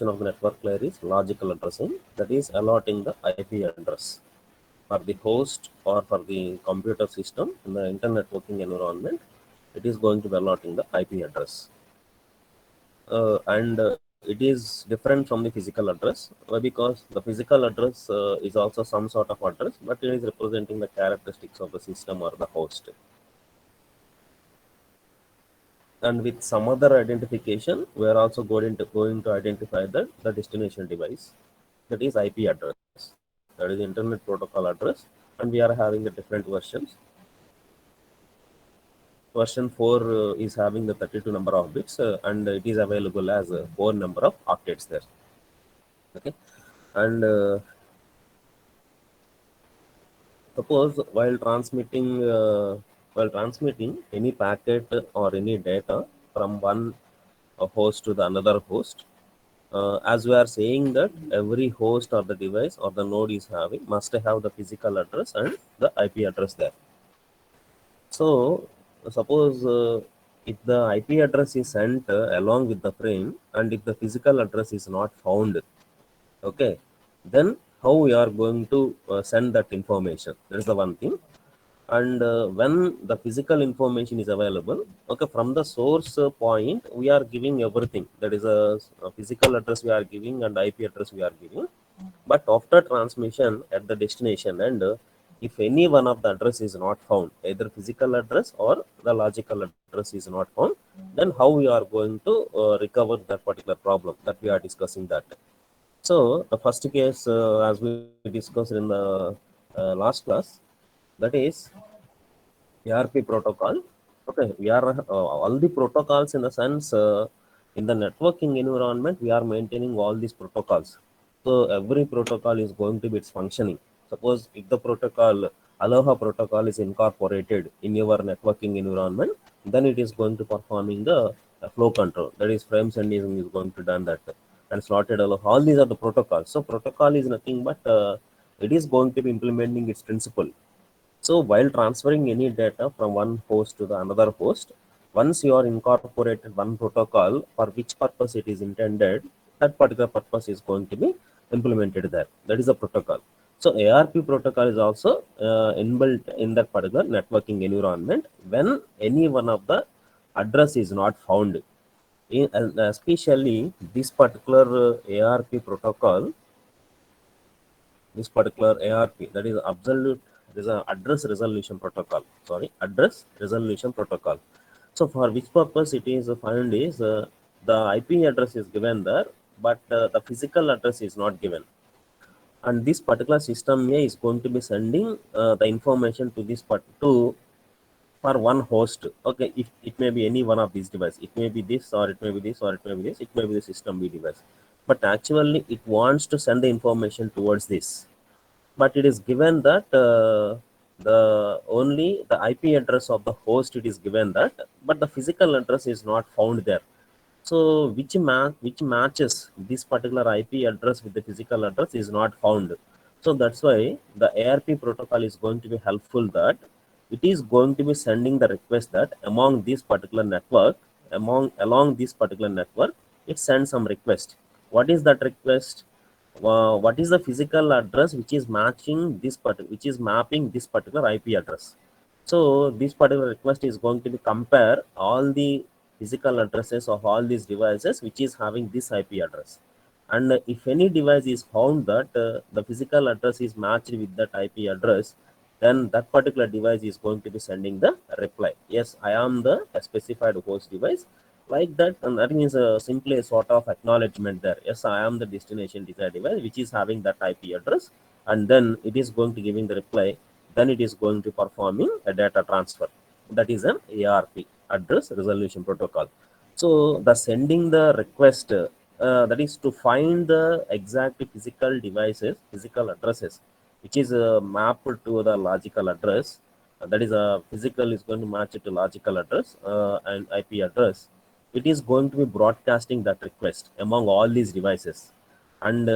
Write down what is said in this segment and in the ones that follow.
of the network layer is logical addressing, that is allotting the IP address for the host or for the computer system in the internet networking environment. It is going to be allotting the IP address. And it is different from the physical address. Why? Because the physical address is also some sort of address, but it is representing the characteristics of the system or the host. And with some other identification, we are also going to identify the destination device, that is IP address, that is internet protocol address, and we are having the different versions. Version 4 is having the 32 number of bits, and it is available as 4 number of octets there. Okay, and suppose while transmitting any packet or any data from one host to the another host, as we are saying that every host or the device or the node is having must have the physical address and the IP address there. So suppose if the IP address is sent along with the frame, and if the physical address is not found, okay, then how we are going to send that information? That is the one thing. And when the physical information is available, okay, from the source point we are giving everything, that is a physical address we are giving and IP address we are giving. But after transmission at the destination, and if any one of the address is not found, either physical address or the logical address is not found, then how we are going to recover that particular problem, that we are discussing that. So the first case, as we discussed in the last class, that is Erp protocol. Okay, we are all the protocols in the sense, in the networking environment we are maintaining all these protocols. So every protocol is going to be its functioning. Suppose if the protocol Aloha protocol is incorporated in your networking environment, then it is going to performing the flow control. That is frame sending is going to done that, and slotted Aloha. All these are the protocols. So protocol is nothing but it is going to be implementing its principle. So while transferring any data from one host to the another host, once you are incorporated one protocol for which purpose it is intended, that particular purpose is going to be implemented there. That is a protocol. So ARP protocol is also inbuilt in that particular networking environment when any one of the address is not found. Especially this particular ARP protocol, this particular ARP, that is absolute, there is a address resolution protocol. Sorry, address resolution protocol. So for which purpose it is found is the IP address is given there, but the physical address is not given. And this particular system A is going to be sending the information to this part to for one host. Okay, if it may be any one of these devices, it may be this, or it may be this, or it may be this, it may be the system B device. But actually, it wants to send the information towards this, but it is given that the only the IP address of the host it is given that, but the physical address is not found there. So which matches this particular IP address with the physical address is not found. So that's why the ARP protocol is going to be helpful, that it is going to be sending the request that among this particular network, along this particular network, it sends some request. What is that request? What is the physical address which is matching this which is mapping this particular IP address? So this particular request is going to be compare all the physical addresses of all these devices which is having this IP address. And if any device is found that the physical address is matched with that IP address, then that particular device is going to be sending the reply. Yes, I am the specified host device, like that, and that means simply a sort of acknowledgement there. Yes, I am the destination desired device which is having that IP address, and then it is going to giving the reply. Then it is going to performing a data transfer. That is an ARP, address resolution protocol. So the sending the request, that is to find the exact physical devices, physical addresses, which is mapped to the logical address. That is a physical is going to match it to logical address and IP address. It is going to be broadcasting that request among all these devices. And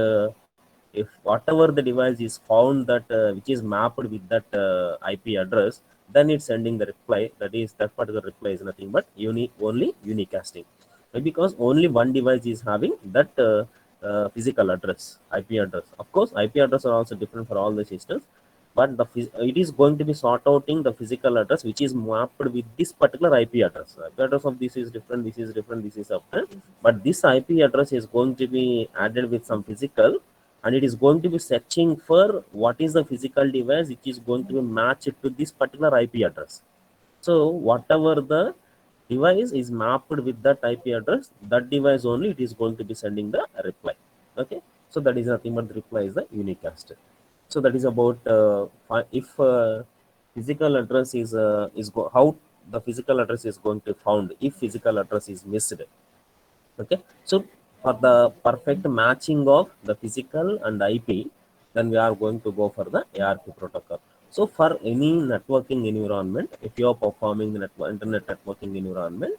if whatever the device is found that which is mapped with that IP address, then it's sending the reply. That is, that particular reply is nothing but only unicasting. Because only one device is having that physical address, IP address. Of course, IP address are also different for all the systems, but it is going to be sort outing the physical address which is mapped with this particular IP address. IP address of this is different, this is different, this is different, but this IP address is going to be added with some physical, and it is going to be searching for what is the physical device which is going to be matched to this particular IP address. So whatever the device is mapped with that IP address, that device only it is going to be sending the reply. Okay, so that is nothing but the reply is the unicast. So that is about if physical address is how the physical address is going to found if physical address is missed. Okay, so for the perfect matching of the physical and IP, then we are going to go for the ARP protocol. So for any networking environment, if you are performing the internet networking environment,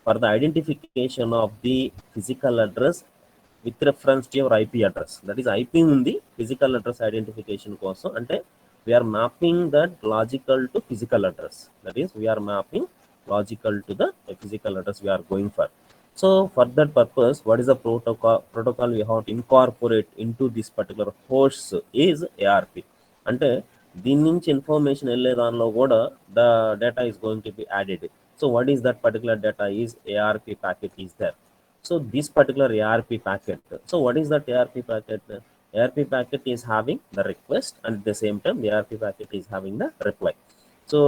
for the identification of the physical address with reference to your IP address, that is IP ఉంది physical address identification కోసం అంటే we are mapping that logical to physical address, that is we are mapping logical to the physical address we are going for. So for that purpose, what is the protocol we have to incorporate into this particular host is ARP. అంటే దీని నుంచి information వెళ్ళే దానిలో కూడా the data is going to be added. So what is that particular data is ARP packet is there. So this particular ARP packet. So what is that ARP packet? ARP packet is having the request, and at the same time the ARP packet is having the reply. So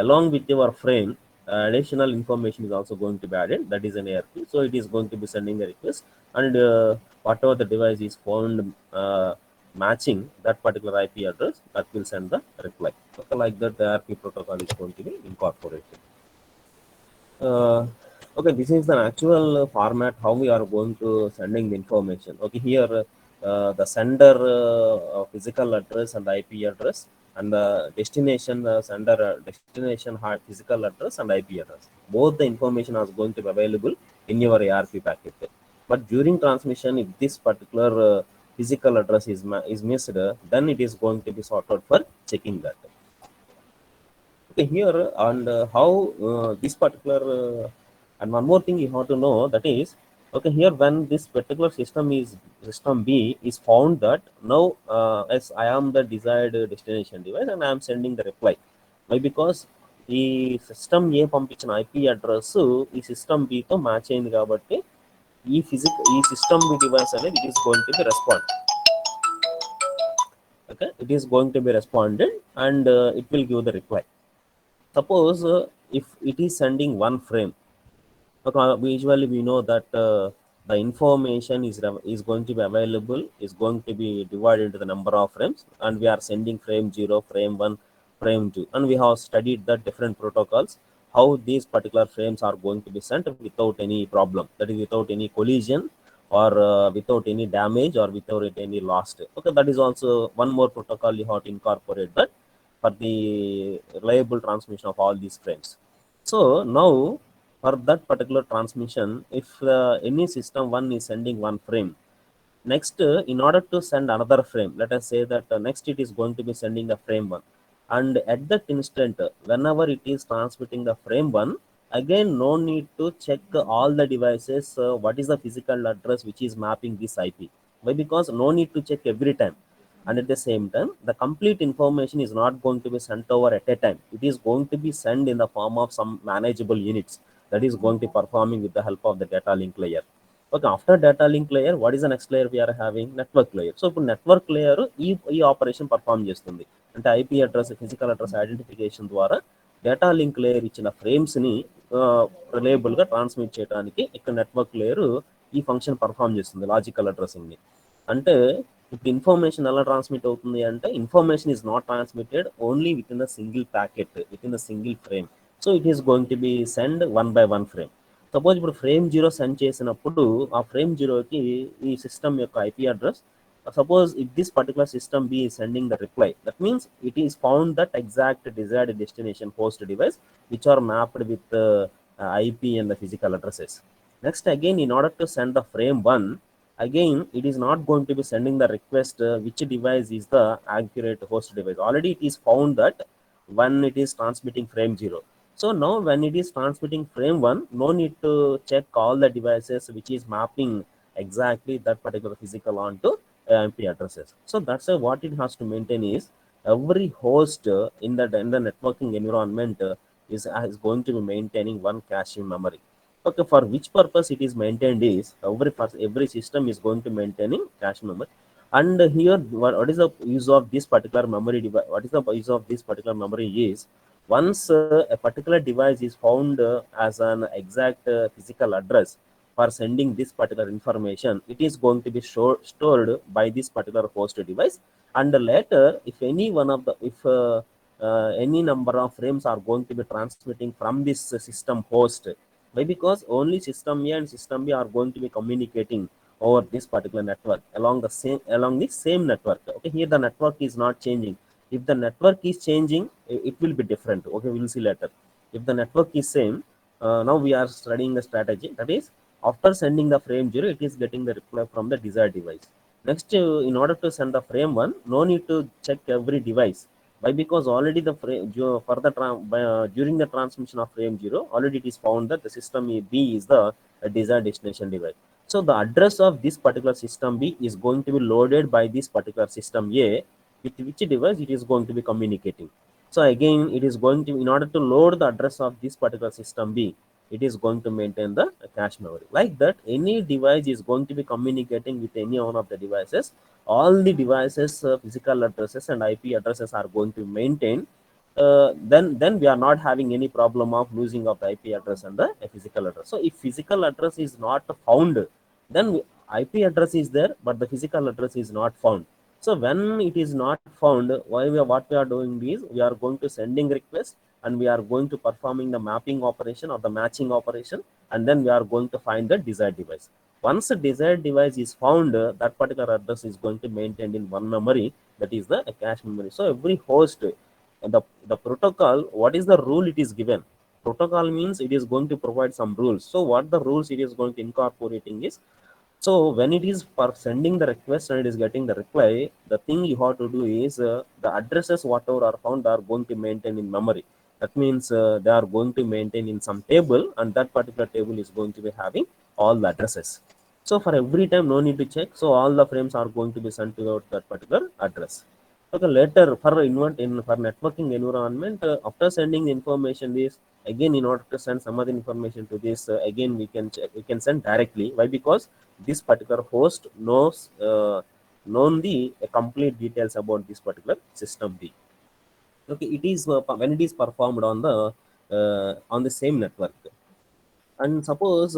along with your frame, additional information is also going to be added. That is an ARP. So it is going to be sending the request, and whatever the device is found matching that particular IP address, that will send the reply. Okay, like that the ARP protocol is going to be incorporated. Okay, this is the actual format how we are going to sending the information. Okay, here the sender physical address and IP address, and the destination sender destination physical address and IP address, both the information is going to be available in your ARP packet. But during transmission, if this particular physical address is missed, then it is going to be sorted for checking that. Okay, here and how this particular and one more thing you have to know, that is, okay, here when this particular system B is found that now as I am the desired destination device and I am sending the reply. Why? Because ఈ system ఏ పంపించిన IP address ఈ system బితో match అయింది కాబట్టి ఈ system B device అనేది it is going to be respond. Okay, it is going to be responded, and it will give the reply. Suppose if it is sending one frame, okay, usually we know that the information is going to be available, is going to be divided into the number of frames, and we are sending frame 0, frame 1, frame 2, and we have studied the different protocols how these particular frames are going to be sent without any problem, that is without any collision or without any damage or without any loss. Okay, that is also one more protocol you have to incorporate that for the reliable transmission of all these frames. So now for that particular transmission, if any system one is sending one frame, next in order to send another frame, let us say that next it is going to be sending the frame 1, and at that instant whenever it is transmitting the frame 1, again no need to check all the devices what is the physical address which is mapping this IP. Why? Because no need to check every time, and at the same time the complete information is not going to be sent over at a time. It is going to be sent in the form of some manageable units that is going to performing with the help of the data link layer. Okay, after data link layer, what is the next layer we are having? Network layer. So network layer ఈ operation perform చేస్తుంది. అంటే IP address physical address identification ద్వారా data link layer ఇచ్చిన ఫ్రేమ్స్ని రిలయబుల్గా transmit చేయడానికి ఇక్కడ network layer ఈ function perform చేస్తుంది, logical అడ్రసింగ్ని. అంటే ఇప్పుడు ఇన్ఫర్మేషన్ ఎలా ట్రాన్స్మిట్ అవుతుంది అంటే information is not transmitted only with in the single packet, with in the single frame. So it is going to be send 1 by 1 frame. Suppose ఇప్పుడు frame 0 send చేసినప్పుడు ఆ frame 0కి ఈ సిస్టమ్ యొక్క IP address, suppose if this particular system B is sending the reply, that means it is found that exact desired destination host device which are mapped with IP and the physical addresses. Next, again, in order to send the frame 1, again it is not going to be sending the request which device is the accurate host device. Already it is found that when it is transmitting frame 0. So now when it is transmitting frame 1, no need to check all the devices which is mapping exactly that particular physical onto IP addresses. So that's why what it has to maintain is every host in the networking environment is going to be maintaining one cache memory. Okay, for which purpose it is maintained is every system is going to maintaining cache memory. And here, what is the use of this particular memory device? What is the use of this particular memory is once a particular device is found as an exact physical address for sending this particular information, it is going to be stored by this particular host device. And later, if any one of the if any number of frames are going to be transmitting from this system host, why? Because only system A and system B are going to be communicating over this particular network along the same network. Okay, here the network is not changing. If the network is changing, it will be different. Okay, we will see later. If the network is same, now we are studying the strategy. That is, after sending the frame 0, it is getting the reply from the desired device. Next, in order to send the frame 1, no need to check every device. Why? Because already the frame for the during the transmission of frame 0, already it is found that the system B is the desired destination device. So the address of this particular system B is going to be loaded by this particular system A, with which device it is going to be communicating. So again, it is going to, in order to load the address of this particular system B, it is going to maintain the cache memory. Like that, any device is going to be communicating with any one of the devices. All the devices, physical addresses and IP addresses are going to maintain. Then we are not having any problem of losing of the IP address and the physical address. So if physical address is not found, then IP address is there, but the physical address is not found. So when it is not found, what we are doing is we are going to sending request, and we are going to performing the mapping operation or the matching operation, and then we are going to find the desired device. Once the desired device is found, that particular address is going to maintain in one memory, that is the cache memory. So every host, the protocol, what is the rule it is given? Protocol means it is going to provide some rules. So what the rules it is going to incorporating is, so when it is for sending the request and it is getting the reply, the thing you have to do is the addresses whatever are found are going to maintain in memory. That means they are going to maintain in some table, and that particular table is going to be having all the addresses. So for every time, no need to check. So all the frames are going to be sent to that particular address. Okay, later for networking environment, after sending the information, this again, in order to send some other information to this, again we can send directly. Why? Because this particular host known the complete details about this particular system B. Okay, it is when it is performed on the same network. And suppose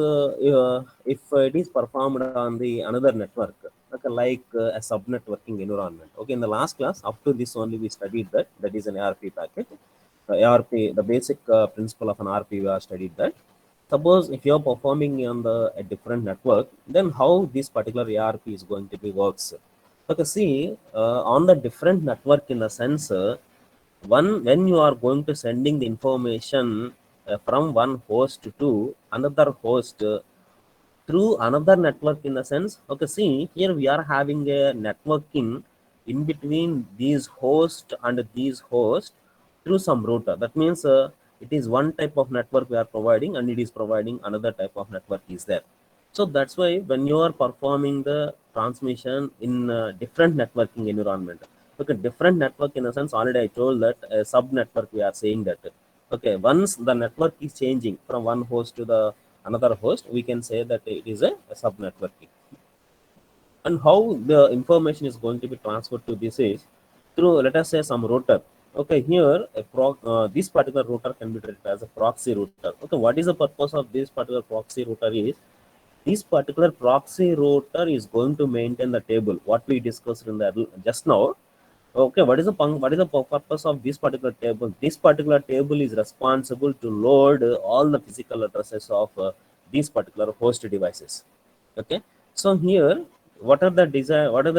if it is performed on the another network, okay, like a subnetworking environment. Okay, in the last class, up to this only we studied that is an ARP packet. ARP, the basic principle of an ARP, we have studied that. Suppose if you are performing on a different network, then how this particular ARP is going to be works. Okay, see, on the different network, in the sense, when you are going to sending the information from one host to another host through another network, in the sense, okay, see, here we are having a networking in between these host and these host through some router. That means it is one type of network we are providing, and it is providing another type of network is there. So that's why when you are performing the transmission in different networking environment, okay, different network, in a sense, already I told that sub network we are saying that. Okay, once the network is changing from one host to the another host, we can say that it is a sub networking. And how the information is going to be transferred to this is through, let us say, some router. Okay, here this particular router can be treated as a proxy router. Okay, what is the purpose of this particular proxy router is, this particular proxy router is going to maintain the table what we discussed in the just now. Okay, what is the purpose of this particular table? This particular table is responsible to load all the physical addresses of these particular host devices. Okay, so here, what are the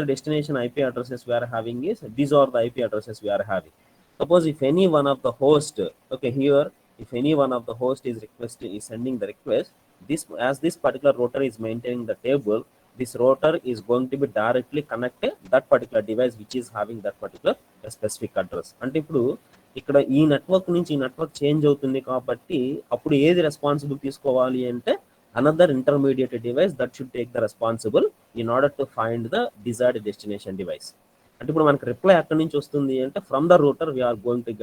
destination IP addresses we are having is, these are the IP addresses we are having. Suppose if any one of the host, okay, here, if any one of the host is sending the request, this, as this particular router is maintaining the table, this router is going to be directly connected that particular device which is having that particular specific address. అంటే ఇప్పుడు ఇక్కడ ఈ network నుంచి ఈ network change అవుతుంది కాబట్టి అప్పుడు ఏది రెస్పాన్సిబుల్ తీసుకోవాలి అంటే, another intermediate device that should take the responsible in order to find the desired destination device. అంటే ఇప్పుడు మనకు రిప్లై ఎక్కడి నుంచి వస్తుంది అంటే from the router we are going to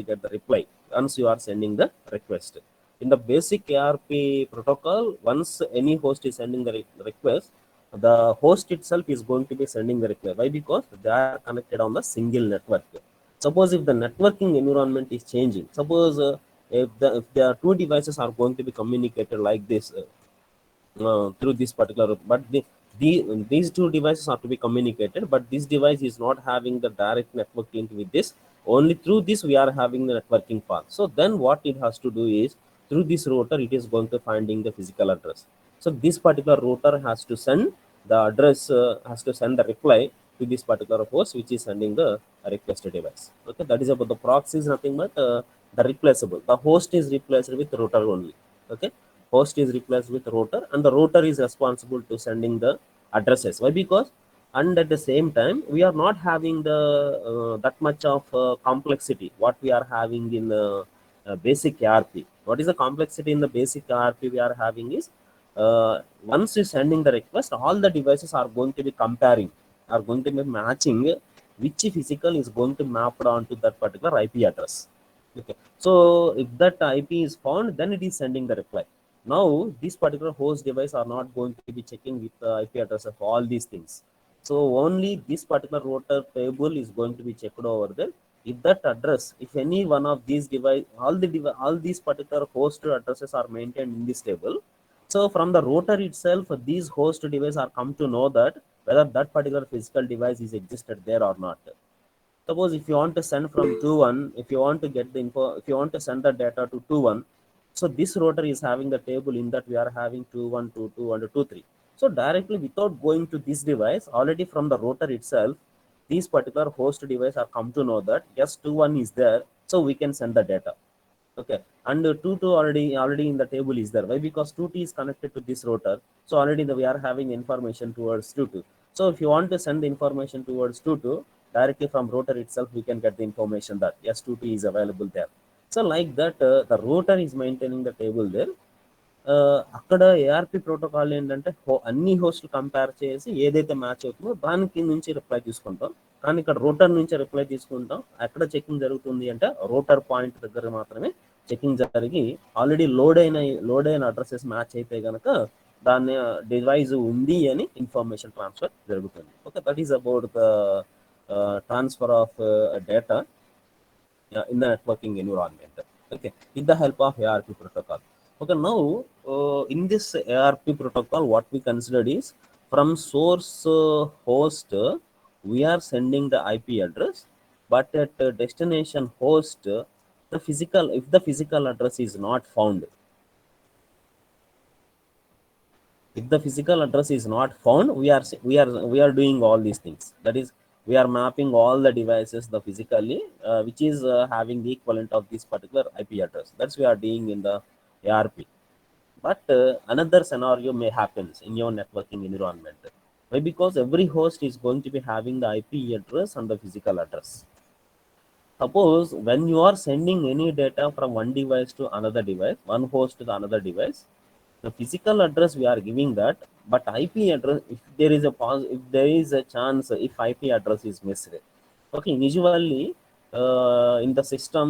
get the reply once you are sending the request. In the basic ARP protocol, once any host is sending the request, the host itself is going to be sending the request. Why? Because they are connected on the single network. Suppose if the networking environment is changing, suppose if the two devices are going to be communicated like this through this particular, but these two devices are to be communicated, but this device is not having the direct network link with this. Only through this we are having the networking path. So then what it has to do is, through this router it is going to finding the physical address. So this particular router has to send the address, has to send the reply to this particular host which is sending the requested device. Okay, that is about the proxy is nothing but the replaceable. The host is replaced with router only. Okay, host is replaced with router, and the router is responsible to sending the addresses. Why? Because, and at the same time we are not having the that much of complexity what we are having in basic ARP. What is the complexity in the basic ARP we are having is, once you sending the request, all the devices are going to be comparing, are going to be matching which physical is going to map onto that particular IP address. Okay, so if that IP is found, then it is sending the reply. Now this particular host device are not going to be checking with the IP address of all these things. So only this particular router table is going to be checked over there. If that address, if any one of these device, all these particular host addresses are maintained in this table, so from the router itself, these host devices are come to know that whether that particular physical device is existed there or not. Suppose if you want to send from 2.1, if you want to get the info, if you want to send the data to 2.1, so this router is having the table in that we are having 2.1, 2.2 and 2.3. So directly without going to this device, already from the router itself, these particular host device are come to know that yes, 2.1 is there, so we can send the data. Okay, and 2.2 already in the table is there. Why? Because 2T is connected to this router, so already we are having information towards 2.2. So if you want to send the information towards 2.2, directly from router itself we can get the information that yes, 2T is available there. So like that, the router is maintaining the table there. అక్కడ ARP protocol ఏంటంటే అన్ని హోస్ట్లు compare చేసి ఏదైతే match అవుతుందో దానికి నుంచి reply తీసుకుంటాం. కానీ ఇక్కడ రూటర్ నుంచి రిప్లై తీసుకుంటాం. ఎక్కడ చెకింగ్ జరుగుతుంది అంటే రూటర్ పాయింట్ దగ్గర మాత్రమే చెకింగ్ జరిగి ఆల్రెడీ లోడ్ అయిన అడ్రసెస్ మ్యాచ్ అయితే కనుక దాన్ని డివైస్ ఉంది అని ఇన్ఫర్మేషన్ ట్రాన్స్ఫర్ జరుగుతుంది. Okay, that is about the transfer of data in the networking environment. Okay, with the help of ARP protocol. Okay, now in this ARP protocol, what we considered is from source host we are sending the IP address, but at destination host if the physical address is not found, if the physical address is not found, we are doing all these things. That is, we are mapping all the devices the physically which is having the equivalent of this particular IP address. That's we are doing in the ARP. But another scenario may happen in your networking environment. Why? Because every host is going to be having the IP address and the physical address. Suppose when you are sending any data from one device to another device, one host to the another device, the physical address we are giving that, but IP address, if there is a chance, if IP address is missed. Okay, usually in the system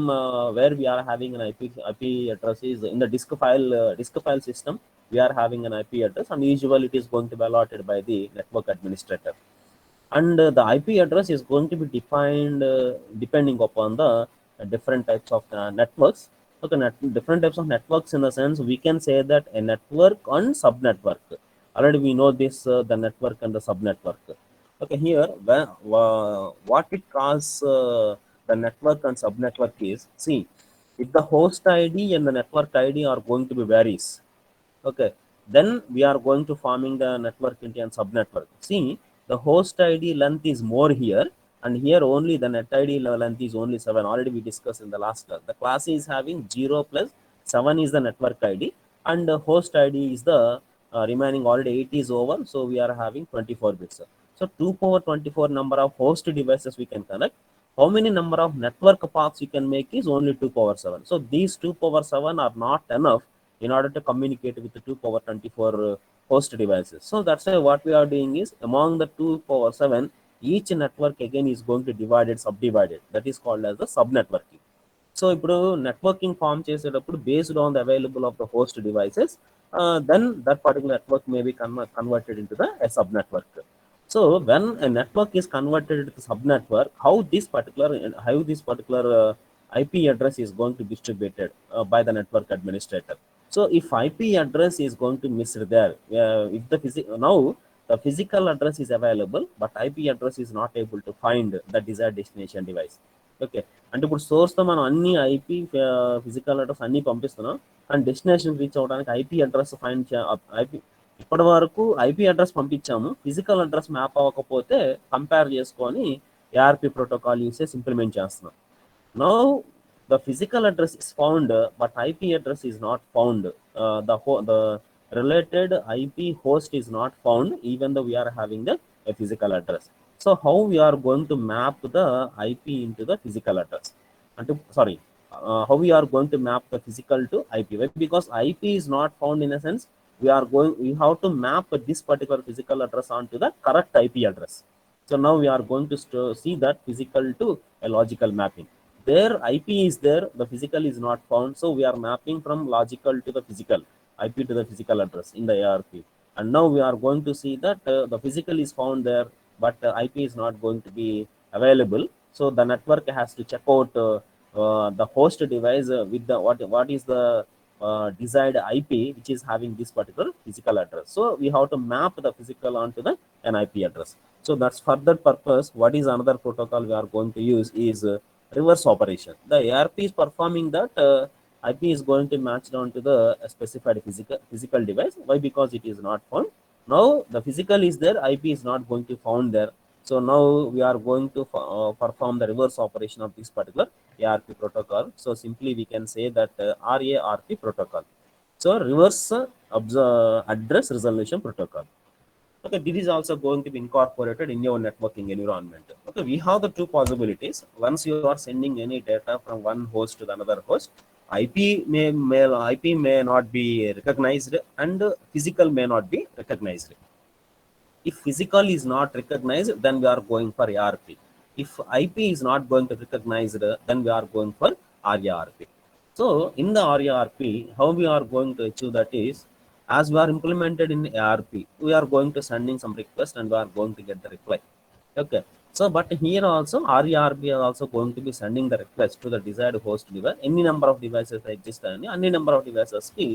where we are having an IP address is in the disk file system, we are having an IP address, and usually it is going to be allotted by the network administrator. And the IP address is going to be defined depending upon the different types of networks. Okay, different types of networks in the sense we can say that a network and subnetwork. Already we know this, the network and the subnetwork. Okay, here what it calls the network and subnetwork is, see, if the host ID and the network ID are going to be varies, okay, then we are going to forming the network into a subnetwork. See, the host ID length is more here, and here only the net ID length is only 7. Already we discussed in the last class. The class is having 0 plus 7 is the network ID, and the host ID is the remaining. Already 8 is over, so we are having 24 bits. So 2 power 24 number of host devices we can connect. How many number of network paths you can make is only 2 power 7. So these 2 power 7 are not enough in order to communicate with the 2 power 24 host devices. So that's why what we are doing is among the 2 power 7, each network again is going to divide it, subdivided. That is called as the subnetworking. So ఇప్పుడు networking form చేసేటప్పుడు based on the available of the host devices then that particular network may be converted into the sub network. So when a network is converted to sub network, how this particular IP address is going to be distributed by the network administrator. So if IP address is going to miss there, if the now the physical address is available, but IP address is not able to find the desired destination device. Okay, అంటే ఇప్పుడు సోర్స్తో మనం అన్ని IP physical address అన్ని పంపిస్తున్నాం, and destination reach అవ్వడానికి IP address find IP ఇప్పటి వరకు IP address పంపించాము, ఫిజికల్ అడ్రస్ మ్యాప్ అవ్వకపోతే కంపేర్ చేసుకొని ఏఆర్పి ప్రోటోకాల్ యూసేజ్ ఇంప్లిమెంట్ చేస్తున్నాం. Now the physical address is found, but IP address is not found. The related IP host is not found, even though we are having a physical address. So how we are going to map the IP into the physical address? How we are going to map the physical to IP? Because IP is not found, in a sense, we have to map this particular physical address onto the correct IP address. So now we are going to see that physical to a logical mapping. There IP is there, the physical is not found, so we are mapping from logical to the physical, IP to the physical address in the ARP. And now we are going to see that the physical is found there, but IP is not going to be available. So the network has to check out the host device with the what is the desired IP which is having this particular physical address. So we have to map the physical onto the an IP address. So that's for that purpose. What is another protocol we are going to use is reverse operation. The ARP is performing that IP is going to match down to the specified physical device. Why? Because it is not found. Now the physical is there, IP is not going to found there. So now we are going to perform the reverse operation of this particular ARP protocol. So simply we can say that RARP protocol. So reverse address resolution protocol. Okay, this is also going to be incorporated in your networking environment. Okay, we have the two possibilities. Once you are sending any data from one host to the another host, IP may not be recognized, and physical may not be recognized. If physical is not recognized, then we are going for ARP. If IP is not going to recognize, then we are going for RARP. So in the RARP, how we are going to achieve that is, as we are implemented in ARP, we are going to sending some request and we are going to get the reply. Okay. So, but here also RARP are also going to be sending the request to the desired host device. Any number of devices exist, any number of devices ki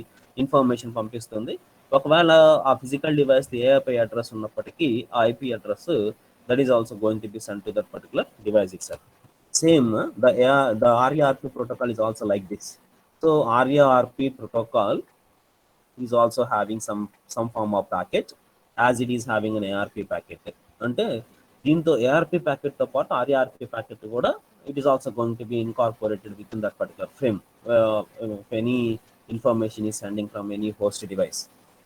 information పంపిస్తుంది. ఒకవేళ ఆ physical device ఏఐపై address ఉన్నప్పటికీ ఆ IP address that is also going to be sent to that particular device itself. Same, the RARP protocol is also like this. So RARP protocol is also having some form of packet, as it is having an ARP packet. అంటే దీంతో ARP packet తో పాటు RARP packet కూడా it is also going to be incorporated within that particular frame if any information is sending from any host device.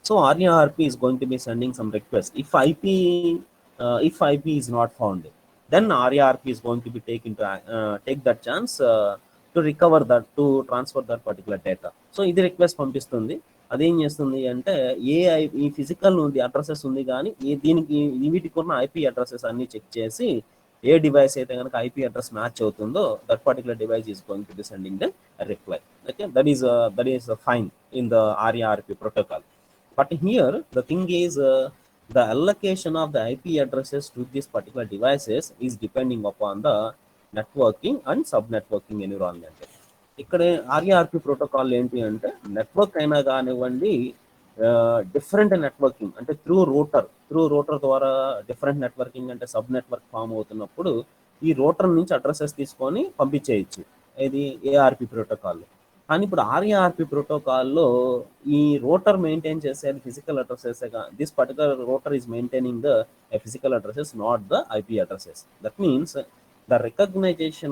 So RARP is going to be sending some request. If IP is not found, then RARP is going to be take that chance to recover that, to transfer that particular data. So ఇది request పంపిస్తుంది. అదేం చేస్తుంది అంటే ఈ physical ఉంది addresses ఉంది, కానీ దీనికి వీటికి ఉన్న ఐపీ అడ్రసెస్ అన్ని చెక్ చేసి ఏ డివైస్ అయితే కనుక ఐపీ అడ్రస్ మ్యాచ్ అవుతుందో that particular device is going to B sending the reply. Okay, that is fine in the RARP protocol. But here the thing is the allocation of the IP addresses to these particular devices is depending upon the networking and sub-networking environment. ఇక్కడ RARP protocol ఏంటి అంటే network అయినా కానివ్వండి, different networking అంటే through router ద్వారా different networking అంటే sub network form అవుతున్నప్పుడు ఈ రూటర్ నుంచి అడ్రసెస్ తీసుకొని పంపించేయచ్చు ఇది ARP ప్రోటోకాల్. కానీ ఇప్పుడు RARP ప్రోటోకాల్లో ఈ రూటర్ మెయింటైన్ చేసేది physical addresses. This particular router is maintaining the physical addresses, not the IP addresses. That means the recognition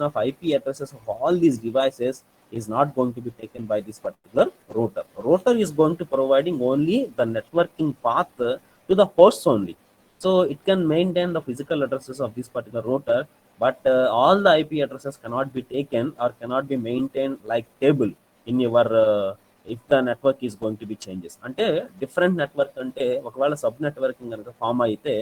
of IP addresses of all these devices is not going to be taken by this particular router. Router is going to providing only the networking path to the hosts only. So it can maintain the physical addresses of this particular router, but all the IP addresses cannot be taken or cannot be maintained like table. in your if the network is going to be changes. అంటే different network అంటే ఒకవేళ sub networking కనుక form అయితే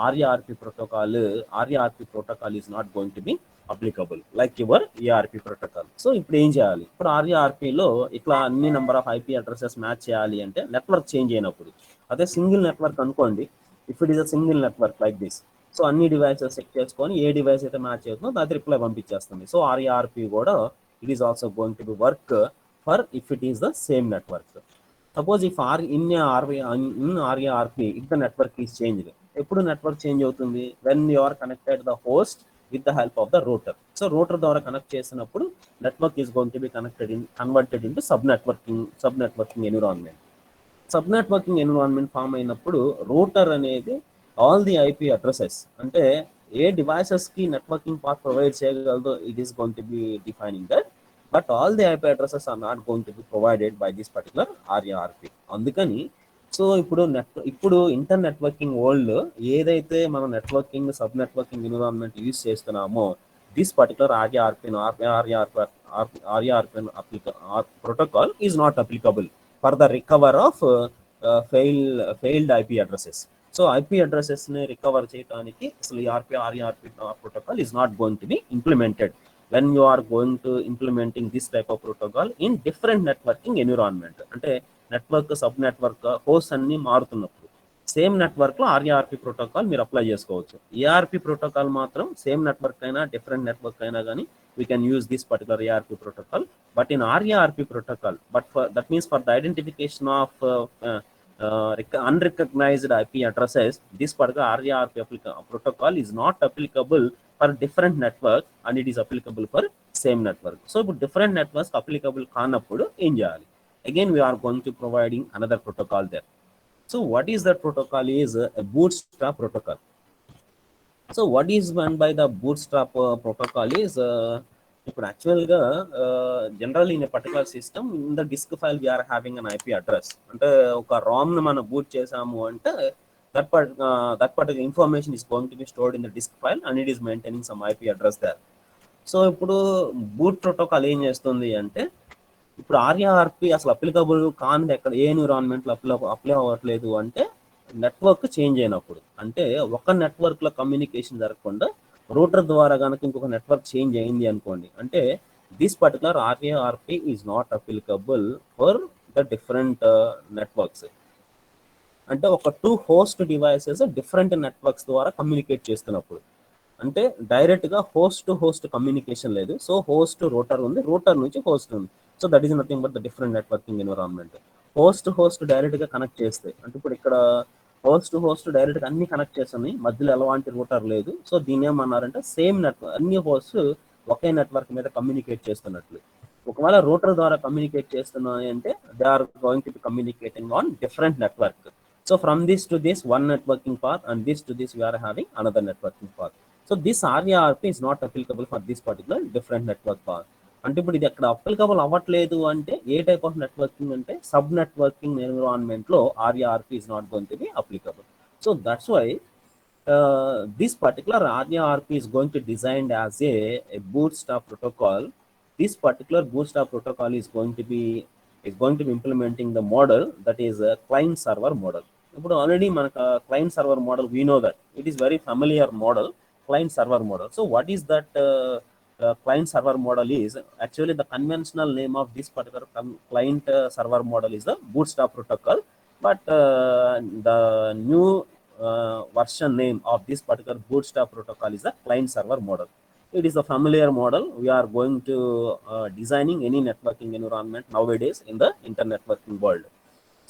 RARP protocol is not going to be applicable like your ARP protocol. So ఇప్పుడు ఏం చేయాలి? ఇప్పుడు ఆర్ఏఆర్పిలో ఇట్లా అన్ని number of IP addresses match చేయాలి అంటే నెట్వర్క్ చేంజ్ అయినప్పుడు. అదే సింగిల్ నెట్వర్క్ అనుకోండి, if it is a single network like this, so అన్ని డివైసెస్ చెక్ చేసుకొని ఏ డివైస్ అయితే మ్యాచ్ అవుతుందో దాని రిప్లై పంపించేస్తుంది. సో ఆర్ఏఆర్పి కూడా it is also going to be work for if it is the same network. Suppose if in RARP if the network is changed, ఎప్పుడు network change అవుతుంది? When you are connected the host with the help of the router. So router ద్వారా connect చేసినప్పుడు network is going to be converted into sub networking environment. Sub networking environment form అయినప్పుడు router అనేది all the IP addresses, అంటే ఏ డివైసెస్కి networking path provide చేయగలదో it is going to be defining that, but all the IP addresses are not going to be provided by this particular RARP. అందుకని so ఇప్పుడు internetworking world ఏదైతే మనం networking sub networking environment use చేస్తున్నామో this particular RARP protocol is not applicable for the recover of failed IP addresses. So IP addresses ని recover చేయడానికి అసలు ARP protocol is not going to be implemented when you are going to implementing this type of protocol in different networking environment. అంటే network sub network host అన్ని మారుతున్నప్పుడు same network లో ఆర్ఏఆర్పి protocol మీరు apply చేసుకోవచ్చు. ARP protocol మాత్రం same network అయినా different network అయినా కానీ we can use this particular ARP protocol, but in RARP protocol, that means for the identification of unrecognized IP addresses, this particular RARP protocol is not applicable for different network and it is applicable for same network. So if different networks applicable కానప్పుడు ఏం చేయాలి? Again we are going to providing another protocol there. So what is that protocol? Is a Bootstrap protocol. So what is meant by the Bootstrap protocol is ఇప్పుడు యాక్చువల్గా general in a particular system in the disk file we are having an IP address. అంటే ఒక రామ్ను మనం boot చేసాము అంటే that particular information is going to be stored in the disk file and it is maintaining some IP address there. So ఇప్పుడు boot protocol ఏం చేస్తుంది అంటే ఇప్పుడు ఆర్ఏఆర్పి అసలు అప్లికబుల్ కానిది ఎక్కడ ఏ ఎన్విరాన్మెంట్లో అప్లై అవ్వట్లేదు అంటే నెట్వర్క్ చేంజ్ అయినప్పుడు. అంటే ఒక నెట్వర్క్లో కమ్యూనికేషన్ జరగకుండా రూటర్ ద్వారా కనుక ఇంకొక నెట్వర్క్ చేంజ్ అయింది అనుకోండి, అంటే this particular RARP is not applicable for the different networks. అంటే ఒక 2 హోస్ట్ డివైసెస్ డిఫరెంట్ నెట్వర్క్స్ ద్వారా కమ్యూనికేట్ చేస్తున్నప్పుడు, అంటే డైరెక్ట్గా హోస్ట్ టు హోస్ట్ కమ్యూనికేషన్ లేదు. సో హోస్ట్ రూటర్ ఉంది, రూటర్ నుంచి హోస్ట్ ఉంది. So that is nothing but the different networking environment. Host డైరెక్ట్గా కనెక్ట్ చేస్తే, అంటే ఇప్పుడు ఇక్కడ హోస్ట్ డైరెక్ట్గా అన్ని కనెక్ట్ చేస్తున్నాయి, మధ్యలో ఎలాంటి రూటర్ లేదు. సో దీని ఏమన్నారంటే సేమ్ నెట్వర్క్, అన్ని హోస్ట్ ఒకే నెట్వర్క్ మీద కమ్యూనికేట్ చేస్తున్నట్లు. ఒకవేళ రూటర్ ద్వారా కమ్యూనికేట్ చేస్తున్నాయి అంటే they are going to be communicating on different network. So from this to this one networking path and this to this we are having another networking path. So this RARP is not applicable for this particular different network path. అంటే ఇప్పుడు ఇది అక్కడ applicable అవ్వట్లేదు అంటే ఏ type of networking అంటే sub networking ఎన్విరాన్మెంట్లో RARP is not going to be applicable. So that's why this particular RARP is going to designed as a bootstrap protocol. This particular bootstrap protocol is going to be implementing the model that is a client server model. ఇప్పుడు already మనకు client server model we know that it is very familiar model, client server model. So what is that client server model is? Actually the conventional name of this particular client server model is the Bootstrap protocol, but the new version name of this particular Bootstrap protocol is the client server model. It is a familiar model. We are going to designing any networking environment nowadays in the internet networking world.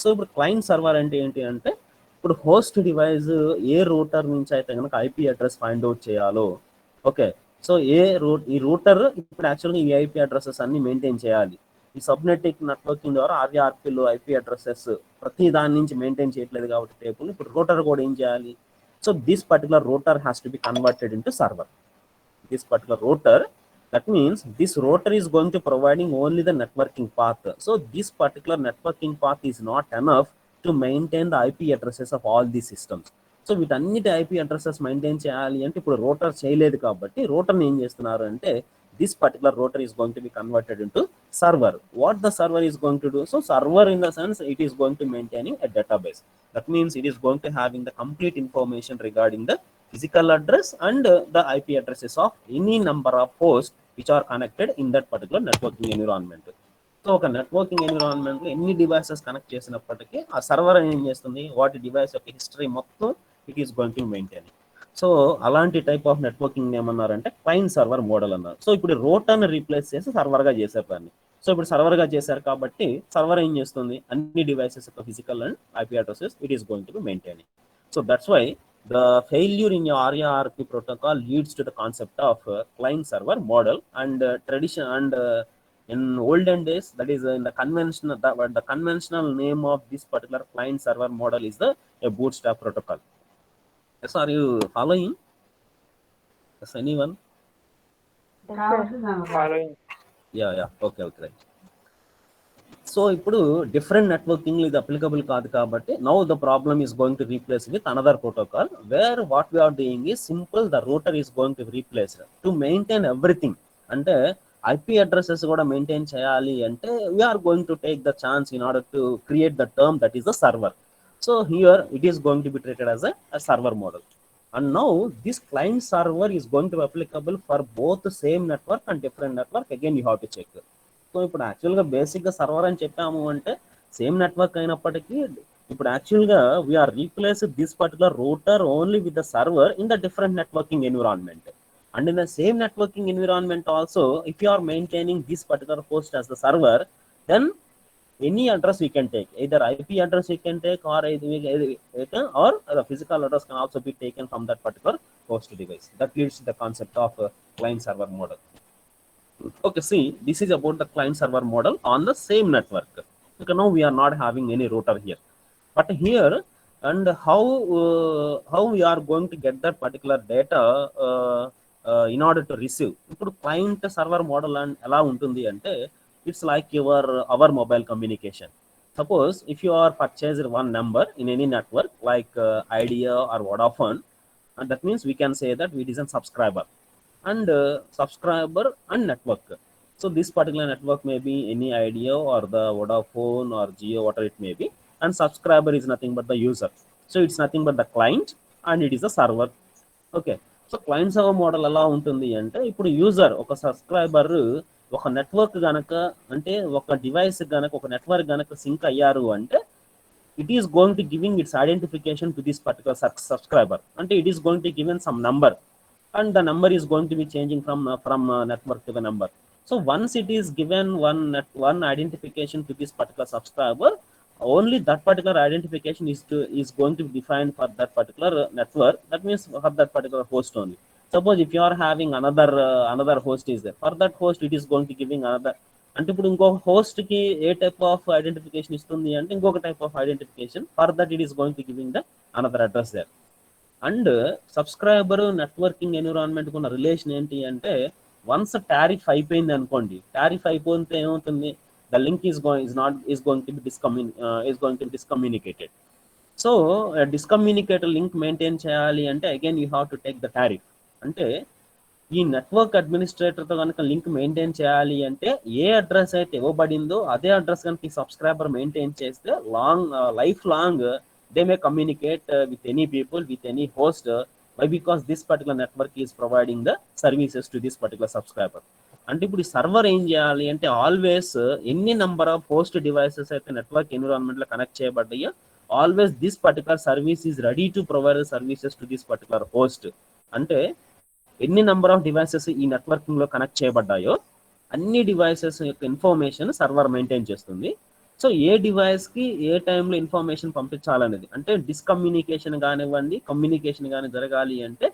So ఇప్పుడు client server అంటే ఏంటి అంటే ఇప్పుడు host device ఏ router నుంచి అయితే కనుక IP address find out చేయాలో, okay, so ఈ రూటర్ ఇప్పుడు యాక్చువల్గా ఈ ఐపీ అడ్రసెస్ అన్ని మెయింటైన్ చేయాలి. ఈ సబ్నెటిక్ నెట్వర్కింగ్ ద్వారా ఆర్ఏఆర్పీలో ఐపీ అడ్రసెస్ ప్రతి దాని నుంచి మెయింటైన్ చేయట్లేదు కాబట్టి టేబుల్ ఇప్పుడు రూటర్ కూడా ఏం చేయాలి? So this particular router has to be converted into server. This particular router, that means this router is going to providing only the networking path. So this particular networking path is not enough to maintain the IP addresses of all these systems. So వీటన్నిటి IP addresses maintain చేయాలి అంటే ఇప్పుడు router చేయలేదు కాబట్టి రూటర్ని ఏం చేస్తున్నారు అంటే this particular router is going to be converted into server. What the server is going to do? So server, in the sense, it is going to maintaining a database. That means it is going to having the complete information regarding the physical address and the IP addresses of any number of hosts which are connected in that particular networking environment. So ఒక networking ఎన్విరాన్మెంట్లో ఎన్ని devices connect చేసినప్పటికీ ఆ server ఏం చేస్తుంది, వాటి device యొక్క history మొత్తం it is going to maintain. So అలాంటి టైప్ ఆఫ్ నెట్వర్కింగ్ ఏమన్నారంటే క్లయింట్ సర్వర్ మోడల్ అన్నారు. సో ఇప్పుడు రోటర్ని రీప్లేస్ చేసి సర్వర్గా చేశారు దాన్ని. సో ఇప్పుడు సర్వర్గా చేశారు కాబట్టి సర్వర్ ఏం చేస్తుంది, అన్ని డివైసెస్ యొక్క physical and IP addresses it is going to be maintaining. So that's why the failure in your ARP protocol leads to the concept of client server model and tradition and in olden days, that is in the conventional name of this particular client server model is the Bootstrap Protocol. Yes, are you following? Yes, anyone? Following. Yeah, okay, right. So ఇప్పుడు different networking ఇది applicable కాదు కాబట్టి now the problem is going to replace with another protocol where what we are doing is simple, the router is going to replace to maintain everything. అంటే IP addresses కూడా maintain చేయాలి అంటే we are going to take the chance in order to create the term that is the server. So here it is going to be treated as a server model. And now this client server is going to be applicable for both the same network and different network. Again you have to check. So ఇప్పుడు యాక్చువల్గా బేసిక్గా server అని చెప్పాము అంటే same network అయినప్పటికీ ఇప్పుడు యాక్చువల్గా we are replace this particular router only with the server in the different networking environment. And in the same networking environment also if you are maintaining this particular host as the server, then any address we can take, either IP address we can take or the physical address can also be taken from that particular host device. That leads to the concept of client server model. Okay, see, this is about the client server model on the same network. Okay, now we are not having any router here, but here and how we are going to get that particular data in order to receive. ఇప్పుడు client server model and ఎలా ఉంటుంది అంటే it's like our mobile communication. Suppose if you are purchased one number in any network like Idea or Vodafone, and that means we can say that it is a subscriber and subscriber and network. So this particular network may be any Idea or the Vodafone or Jio, whatever it may be, and subscriber is nothing but the user. So it's nothing but the client and it is a server. Okay, so client server model ఎలా ఉంటుంది అంటే ఇప్పుడు user ఒక subscriber ఒక network గనక అంటే ఒక device గనక ఒక నెట్వర్క్ గనక సింక్ అయ్యారు అంటే it is going to giving its identification to this particular subscriber. అంటే it is going to given some number and the number is going to be changing from network to the number. So once it is given one identification to this particular subscriber, only that particular identification is going to be defined for that particular network. That means for that particular host only. Suppose if you are having another host is there, for that host it is going to giving another. అంటే ఇప్పుడు ఇంకో host కి ఏ type of identification ఇస్తుంది అంటే ఇంకొక type of identification, for that it is going to giving the another address there. And subscriber networking environment ఉన్న relation ఏంటి అంటే వన్స్ టారిఫ్ అయిపోయింది అనుకోండి, టారిఫ్ అయిపోతే ఏమవుతుంది, the link is going to be discommunicated. So discommunicated link maintain చేయాలి అంటే again you have to take the tariff. అంటే ఈ నెట్వర్క్ అడ్మినిస్ట్రేటర్తో కనుక లింక్ మెయింటైన్ చేయాలి అంటే ఏ అడ్రస్ అయితే ఇవ్వబడిందో అదే అడ్రస్ కనుక ఈ సబ్స్క్రైబర్ మెయింటైన్ చేస్తే life long they may communicate with any people, with any host. Why? Because this particular network is providing the services to this particular subscriber. అంటే ఇప్పుడు ఈ సర్వర్ ఏం చేయాలి అంటే ఆల్వేస్ ఎన్ని నెంబర్ ఆఫ్ హోస్ట్ డివైసెస్ అయితే network ఎన్విరాన్మెంట్లో connect చేయబడ్డాయో always this particular service is ready to provide services to this particular host. అంటే ఎన్ని నెంబర్ ఆఫ్ డివైసెస్ ఈ నెట్వర్కింగ్లో కనెక్ట్ చేయబడ్డాయో అన్ని డివైసెస్ యొక్క ఇన్ఫర్మేషన్ సర్వర్ మెయింటైన్ చేస్తుంది. సో ఏ డివైస్కి ఏ టైంలో ఇన్ఫర్మేషన్ పంపించాలనేది, అంటే డిస్కమ్యూనికేషన్ కానివ్వండి కమ్యూనికేషన్ కానీ జరగాలి అంటే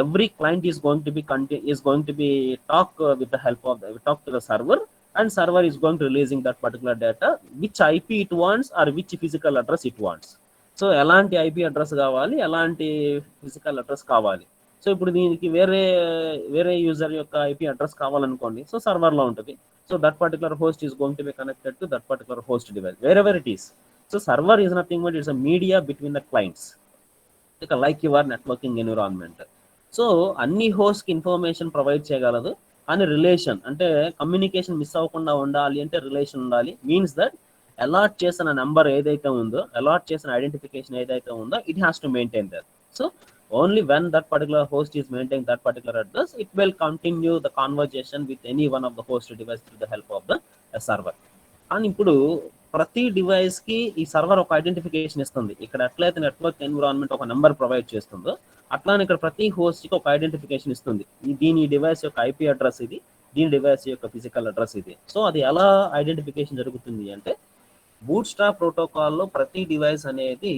every client is going to be talk with the help of talk to the server and server is going to releasing that particular data which IP it wants or which physical address it wants. So ఎలాంటి IP address కావాలి, ఎలాంటి physical address కావాలి. So ఇప్పుడు దీనికి వేరే user యొక్క IP address కావాలనుకోండి, so సర్వర్లో ఉంటుంది. So that particular host is going to be connected to that particular host device, wherever it is. So server is nothing but it's a media between the clients, like your networking environment. So అన్ని host కి information provide చేయగలదు కానీ relation అంటే communication miss అవ్వకుండా ఉండాలి అంటే relation ఉండాలి. Means that a lot చేసిన నెంబర్ ఏదైతే ఉందో, అలాట్ చేసిన ఐడెంటిఫికేషన్ ఏదైతే ఉందో, it has to maintain that. So only when that particular host is maintain that particular address, it will continue the conversation with any one of the host device through the help of the server. కానీ ఇప్పుడు ప్రతి device కి ఈ server ఒక identification ఇస్తుంది. ఇక్కడ ఎట్లయితే network environment ఒక నెంబర్ ప్రొవైడ్ చేస్తుందో, అట్లానే ఇక్కడ ప్రతి హోస్ట్ కి ఒక ఐడెంటిఫికేషన్ ఇస్తుంది. దీని డివైస్ యొక్క ఐపీ అడ్రస్ ఇది, దీని డివైస్ యొక్క ఫిజికల్ అడ్రస్ ఇది. సో అది ఎలా ఐడెంటిఫికేషన్ జరుగుతుంది అంటే, బూట్స్ట్రాప్ ప్రోటోకాల్లో ప్రతి డివైస్ అనేది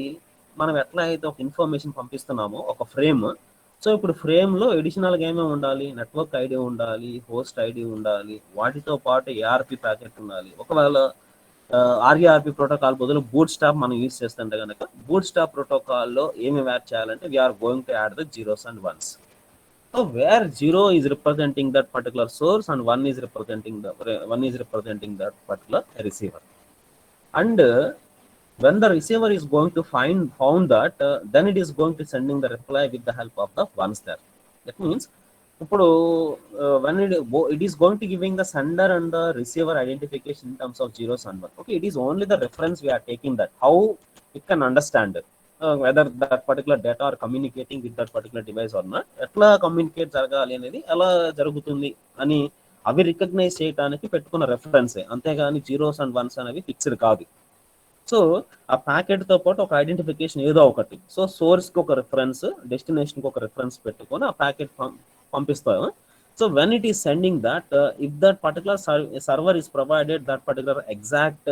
మనం ఎట్లా అయితే ఒక ఇన్ఫర్మేషన్ పంపిస్తున్నామో ఒక ఫ్రేమ్. సో ఇప్పుడు ఫ్రేమ్లో ఎడిషనల్గా ఏమేమి ఉండాలి, నెట్వర్క్ ఐడి ఉండాలి, హోస్ట్ ఐడి ఉండాలి, వాటితో పాటు ఏఆర్పి ప్యాకెట్ ఉండాలి. ఒకవేళ ఆర్ఏఆర్పి ప్రోటోకాల్ బదులు బూట్స్ట్రాప్ మనం యూజ్ చేస్తుంటే కనుక, బూట్స్ట్రాప్ ప్రోటోకాల్లో ఏమేమి యాడ్ చేయాలంటే we are going to add the zeros and ones. So where 0 is representing that particular source and 1 is representing that particular receiver. And when the receiver is going to found that, then it is going to sending the reply with the help of the ones there. That means ఇప్పుడు when it is going to giving the sender and the receiver identification in terms of zeros and one. Okay, it is only the reference we are taking, that how it can understand whether that particular data are communicating with that particular device or not, ఎట్లా communicate జరగాలి అనేది ఎలా జరుగుతుంది అని అవి recognise చేయడానికి పెట్టుకున్న రెఫరెన్సే, అంతేగాని జీరోస్ అండ్ వన్స్ అనేవి ఫిక్స్డ్ కాదు. సో ఆ ప్యాకెట్తో పాటు ఒక ఐడెంటిఫికేషన్ ఏదో ఒకటి. సో సోర్స్కి ఒక రిఫరెన్స్, డెస్టినేషన్కి ఒక రిఫరెన్స్ పెట్టుకొని ఆ ప్యాకెట్ పంపిస్తాము. So when it is sending that, if that particular server is provided that particular exact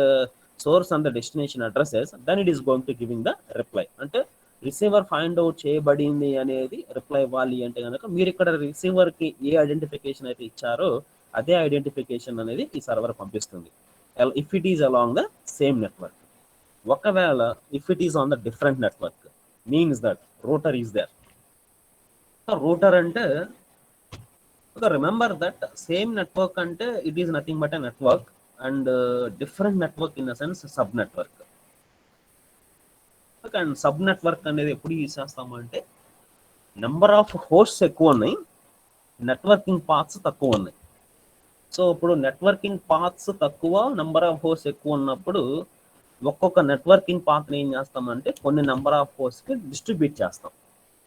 source and the destination addresses, then it is going to giving the reply. అంటే receiver find out చేయబడింది అనేది reply ఇవ్వాలి అంటే కనుక, మీరు ఇక్కడ రిసీవర్కి ఏ identification అయితే ఇచ్చారో అదే ఐడెంటిఫికేషన్ అనేది ఈ సర్వర్ పంపిస్తుంది, if it is along the same network. ఒకవేళ if it is on the different network, means that router is there. Router అంటే రిమెంబర్ దట్ సేమ్ నెట్వర్క్ అంటే it is nothing but a network, and different network in the sense sub network. And sub network అనేది ఎప్పుడు use చేస్తాము అంటే, number of hosts ఎక్కువ ఉన్నాయి, networking paths తక్కువ ఉన్నాయి. సో ఇప్పుడు నెట్వర్కింగ్ పాత్స్ తక్కువ, నెంబర్ ఆఫ్ హోస్ట్స్ ఎక్కువ ఉన్నప్పుడు ఒక్కొక్క నెట్వర్కింగ్ పాత్ని ఏం చేస్తామంటే కొన్ని నెంబర్ ఆఫ్ హోస్ట్కి డిస్ట్రిబ్యూట్ చేస్తాం.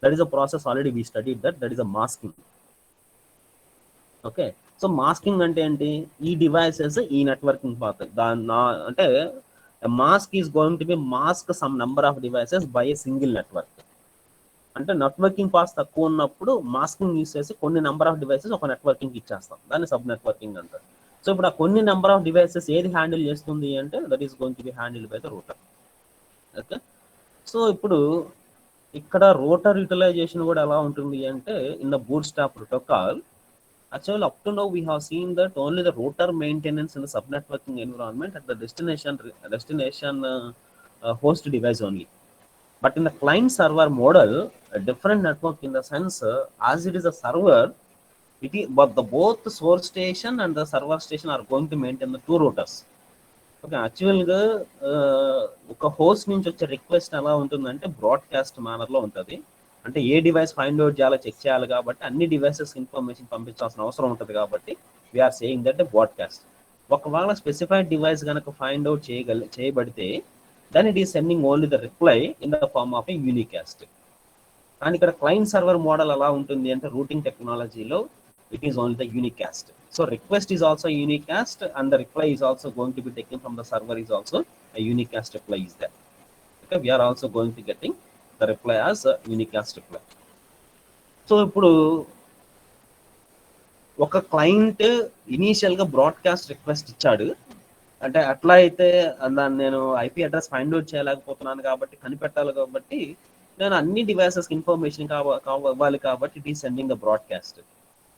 That is a process, already we studied that is a masking. Okay, so masking అంటే ఏంటి, ఈ డివైసెస్ ఈ నెట్వర్కింగ్ పాత్ అంటే mask is going to B mask some number of devices by a single network. అంటే networking pass తక్కువ ఉన్నప్పుడు masking use చేసి కొన్ని నెంబర్ ఆఫ్ డివైసెస్ ఒక నెట్వర్కింగ్ ఇచ్చేస్తాం, దాన్ని సబ్ నెట్వర్కింగ్ అంటారు. సో ఇప్పుడు ఆ కొన్ని నెంబర్ ఆఫ్ డివైసెస్ ఏది హ్యాండిల్ చేస్తుంది అంటే, that is going to be handle by the router. Okay, so ఇప్పుడు ఇక్కడ రూటర్ యూటిలైజేషన్ కూడా ఎలా ఉంటుంది అంటే, in the bootstrap protocol, actually up to now we have seen that only the router maintenance in the subnetworking environment at the destination host device only. But in the client server model, a different network in the sense, as it is a server, but both the source station and the server station are going to maintain the two routers. Okay, యాక్చువల్గా ఒక host నుంచి వచ్చే request ఎలా ఉంటుందంటే broadcast మేనర్లో ఉంటుంది. అంటే ఏ డివైస్ ఫైండ్ అవుట్ చేయాలో చెక్ చేయాలి కాబట్టి అన్ని డివైసెస్ ఇన్ఫర్మేషన్ పంపించాల్సిన అవసరం ఉంటుంది కాబట్టి వీఆర్ సేయింగ్ దట్ బ్రాడ్కాస్ట్. ఒకవేళ స్పెసిఫైడ్ డివైస్ కనుక ఫైండ్ అవుట్ చేయబడితే then it is sending only the reply in the form of a unicast. కానీ ఇక్కడ క్లయింట్ సర్వర్ మోడల్ ఎలా ఉంటుంది అంటే, రూటింగ్ టెక్నాలజీలో it is only the unicast. So request is also unicast and the reply is also going to be taken from the server is also a unicast reply is there. Okay, we are also going to getting the reply as a unicast reply. So ఇప్పుడు ఒక client ఇనీషియల్గా broadcast request ఇచ్చాడు అంటే, అట్లా అయితే దాన్ని నేను IP address find out చేయలేకపోతున్నాను కాబట్టి, కనిపెట్టాలి కాబట్టి నేను అన్ని డివైసెస్కి ఇన్ఫర్మేషన్ ఇవ్వాలి కాబట్టి it is sending the broadcast.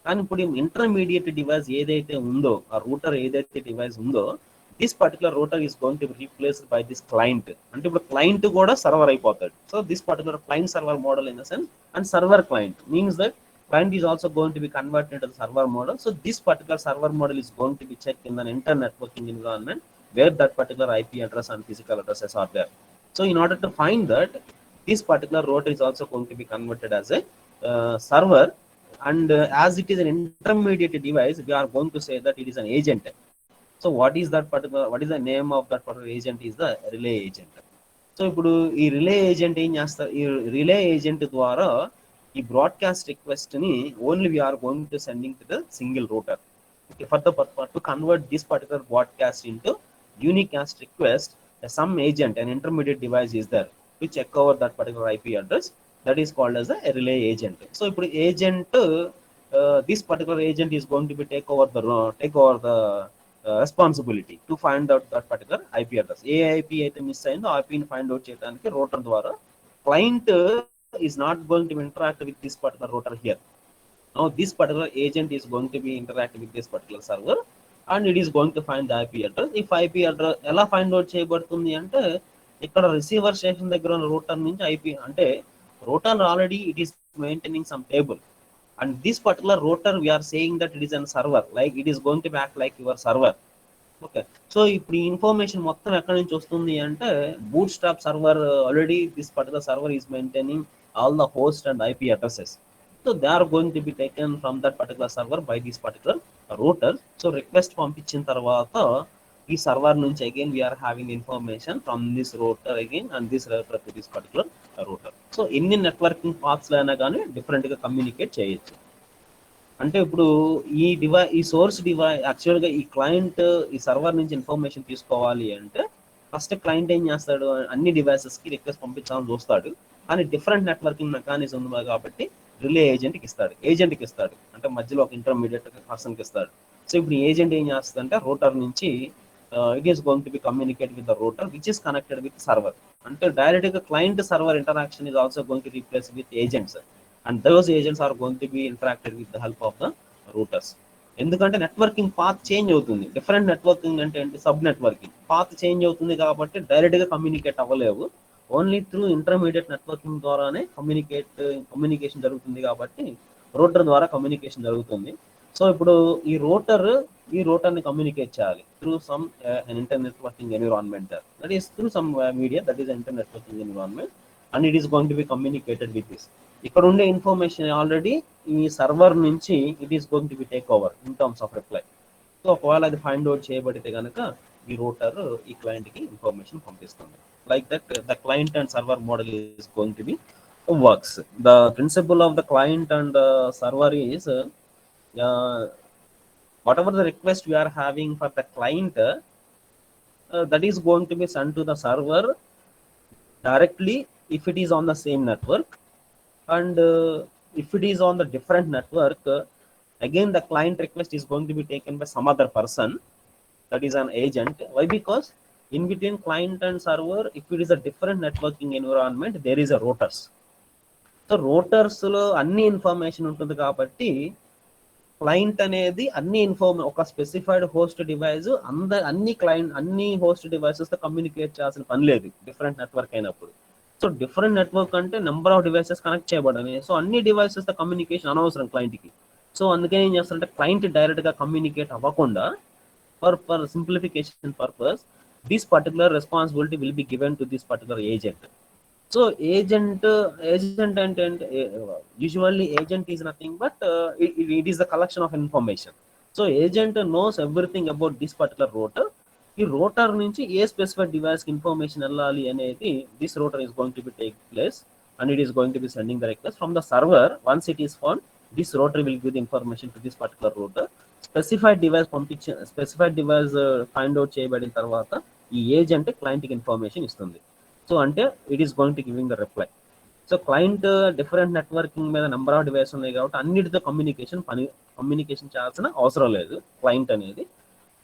కానీ ఇప్పుడు ఇంటర్మీడియట్ డివైస్ ఏదైతే ఉందో, ఆ రూటర్ ఏదైతే డివైస్ ఉందో, this particular router is going to be replaced by this client. అంటే ఇప్పుడు క్లయింట్ కూడా సర్వర్ అయిపోతాడు. So this particular client server model in the sense, and server client means that client is also going to be converted to the server model. So this particular server model is going to be checked in an inter-networking environment where that particular IP address and physical addresses are there. So in order to find that, this particular router is also going to be converted as a server And as it is an intermediate device, we are going to say that it is an agent. So what is the name of that particular agent is the relay agent. So ఇప్పుడు ఈ relay agent ఏం చేస్తారు, ఈ relay agent ద్వారా ఈ broadcast request ని only we are going to sending to the single router for the to convert this particular broadcast into unicast request. Some agent, an intermediate device is there to check over that particular IP address, that is called as a relay agent. So if agent this particular agent is going to be take over the responsibility to find out that particular IP address. A IP అయితే miss అయిందో IP ని find out చేయడానికి router ద్వారా client is not going to interact with this particular router here. Now this particular agent is going to be interact with this particular server and it is going to find the IP address. If IP address ఎలా find out చేయబడుతుంది అంటే ఇక్కడ receiver station దగ్గర ఉన్న router నుంచి IP అంటే router already it is maintaining some table and this particular router we are saying that it is a server, like it is going to act like your server. Okay, so ఇప్పుడు ఈ information మొత్తం ఎక్కడి నుంచి వస్తుంది అంటే bootstrap server already this particular server is maintaining all the host and IP addresses, so they are going to be taken from that particular server by this particular router. So request పంపించిన తర్వాత ఈ server నుంచి again we are having information from this router again and this router to this particular router. So ఎన్ని networking paths లో అయినా కానీ different గా communicate చేయొచ్చు. అంటే ఇప్పుడు ఈ సోర్స్ డివైస్ యాక్చువల్గా ఈ క్లయింట్ ఈ సర్వర్ నుంచి ఇన్ఫర్మేషన్ తీసుకోవాలి అంటే ఫస్ట్ క్లయింట్ ఏం చేస్తాడు, అన్ని డివైసెస్ కి రిక్వెస్ట్ పంపించాలని చూస్తాడు, కానీ డిఫరెంట్ నెట్వర్కింగ్ మెకానిజం ఉంది కాబట్టి రిలే ఏజెంట్కి ఇస్తాడు అంటే మధ్యలో ఒక ఇంటర్మీడియట్ పర్సన్కి ఇస్తాడు. సో ఇప్పుడు ఏజెంట్ ఏం చేస్తుందంటే రూటర్ నుంచి it is going to B communicate with the router which is connected with server. అంటే డైరెక్ట్ గా client server interaction is also going to replace with agents and those agents are going to be interacted with the help of the routers. ఎందుకంటే networking path change అవుతుంది, different networking అంటే sub networking path change అవుతుంది కాబట్టి direct గా communicate అవ్వలేవు, only through intermediate networking ద్వారానే communication జరుగుతుంది కాబట్టి రూటర్ ద్వారా కమ్యూనికేషన్ జరుగుతుంది. సో ఇప్పుడు ఈ రూటర్ ని కమ్యూనికేట్ చేయాలి through some inter networking environment, that is through some media, that is inter networking environment and it is going to be communicated with this. ఇక్కడ ఉండే ఇన్ఫర్మేషన్ ఆల్రెడీ ఈ server నుంచి it is going to B take over in terms of reply. So ఒకవేళ అది find out చేయబడితే కనుక ఈ router ఈ క్లయింట్ కి ఇన్ఫర్మేషన్ పంపిస్తుంది. Like that the client and server model is going to be works. The principle of the client and server is whatever the request we are having for the client that is going to be sent to the server directly if it is on the same network, and if it is on the different network again the client request is going to be taken by some other person, that is an agent. Why? Because in between client and server, if it is a different networking environment, there is a routers. So routers lo anni information ఉంటుంది కాబట్టి client అనేది అన్ని ఒక specified host device అన్ని host devices తో communicate చేయాల్సిన పని లేదు డిఫరెంట్ నెట్వర్క్ అయినప్పుడు. సో డిఫరెంట్ నెట్వర్క్ అంటే నెంబర్ ఆఫ్ డివైసెస్ కనెక్ట్ చేయబడాలి, సో అన్ని డివైసెస్ తో కమ్యూనికేషన్ అనవసరం క్లయింట్ కి. సో అందుకని ఏం చేస్తారంటే క్లయింట్ డైరెక్ట్ గా కమ్యూనికేట్ అవ్వకుండా for simplification purpose this particular responsibility will be given to this particular agent. So agent అంటే usually agent is nothing but it is the collection of information. So agent knows everything about this particular router. ఈ router నుంచి ఏ specified device కి information వెళ్ళాలి అనేది this router is going to be take place and it is going to be sending the request from the server. Once it is found, this router will give the information to this particular router. Specified device find out చేయబడిన తర్వాత ఈ agent client కి information ఇస్తుంది. So అంటే it is going to giving the reply. So client different networking మీద number of device ఉన్నాయి కాబట్టి అన్నిటితో కమ్యూనికేషన్ చేయాల్సిన అవసరం లేదు.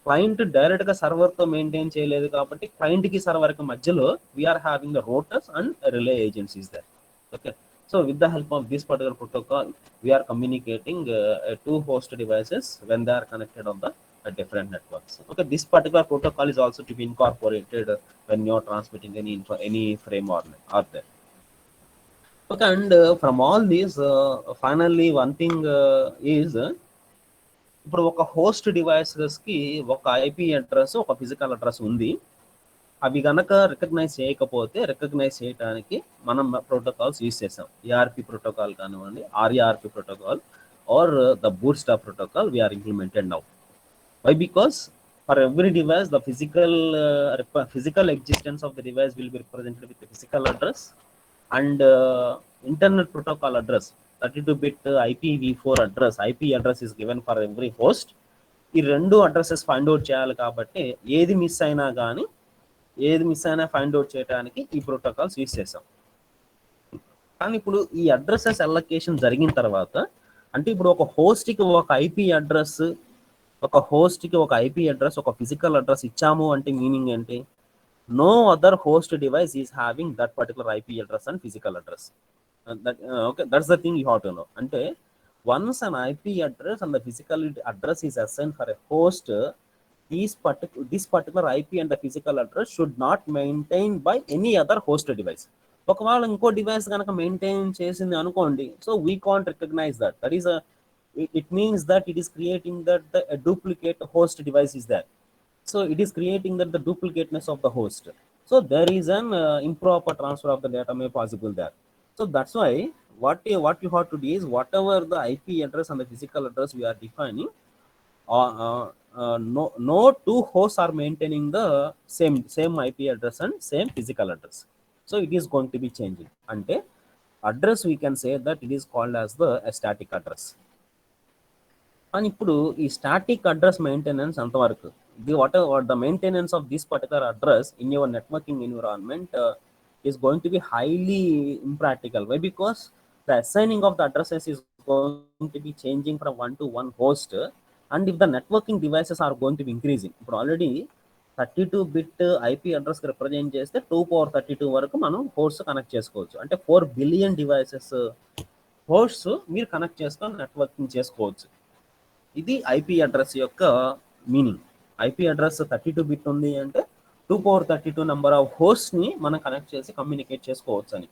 క్లయింట్ డైరెక్ట్ గా సర్వర్ తో మెయింటైన్ చేయలేదు కాబట్టి క్లయింట్ కి సర్వర్ కి మధ్యలో we are having the routers and relay agencies there. Okay, so with the help of this particular protocol we are communicating two host devices when they are connected on the different networks. Okay, this particular protocol is also to be incorporated when you are transmitting any frame or there. Okay, and from all these finally one thing is ఇప్పుడు ఒక host devices కి ఒక IP address ఒక physical address ఉంది. అవి గనక recognise చేయడానికి మనం ప్రోటోకాల్స్ యూజ్ చేసాం. ఏఆర్పి ప్రోటోకాల్ కానివ్వండి, ఆర్ఏఆర్పి protocol, or the Bootstrap Protocol we are implemented now. Why? Because for every device, the physical existence of the device will be represented with the physical address and internet protocol address. 32-bit IPv4 address, IP address is given for every host. ఈ రెండు addresses find out చేయాలి కాబట్టి ఏది miss అయినా find out చేయడానికి ఈ protocols use చేసాం. కానీ ఇప్పుడు ఈ అడ్రసెస్ అలొకేషన్ జరిగిన తర్వాత, అంటే ఇప్పుడు ఒక హోస్ట్కి ఒక ఐపీ అడ్రస్, ఒక ఫిజికల్ అడ్రస్ ఇచ్చాము అంటే మీనింగ్ ఏంటి? No other host device is having that particular IP address and physical address. Okay, that's the thing you have to know. అంటే once an IP address and the physical address is assigned for a host, this particular IP and the physical address should not maintain by any other host device. ఒకవేళ ఇంకో device కనుక maintain చేసింది అనుకోండి, so we can't recognise that is it means that it is creating that a duplicate host device is there. So it is creating that the duplicateness of the host. So there is an improper transfer of the data may possible there. So that's why what you have to do is, whatever the IP address and the physical address we are defining, no two hosts are maintaining the same IP address and same physical address. So it is going to be changing. Ante address we can say that it is called as the static address. And ఇప్పుడు ఈ static address maintenance అంతవరకు, the maintenance of this particular address in your networking environment is going to be highly impractical. Why? Because the assigning of the addresses is going to be changing from one to one host, and if the networking devices are going to be increasing, ఇప్పుడు already 32-bit IP address represent చేస్తే 2^32 వరకు మనం host connect చేసుకోవచ్చు. అంటే 4 billion devices hosts మీరు connect చేసుకొని networking చేసుకోవచ్చు. ఇది ఐపీ అడ్రస్ యొక్క మీనింగ్. ఐపీ అడ్రస్ 32-bit ఉంది అంటే 2^32 నెంబర్ ఆఫ్ హోస్ట్ని మనం కనెక్ట్ చేసి కమ్యూనికేట్ చేసుకోవచ్చు అని.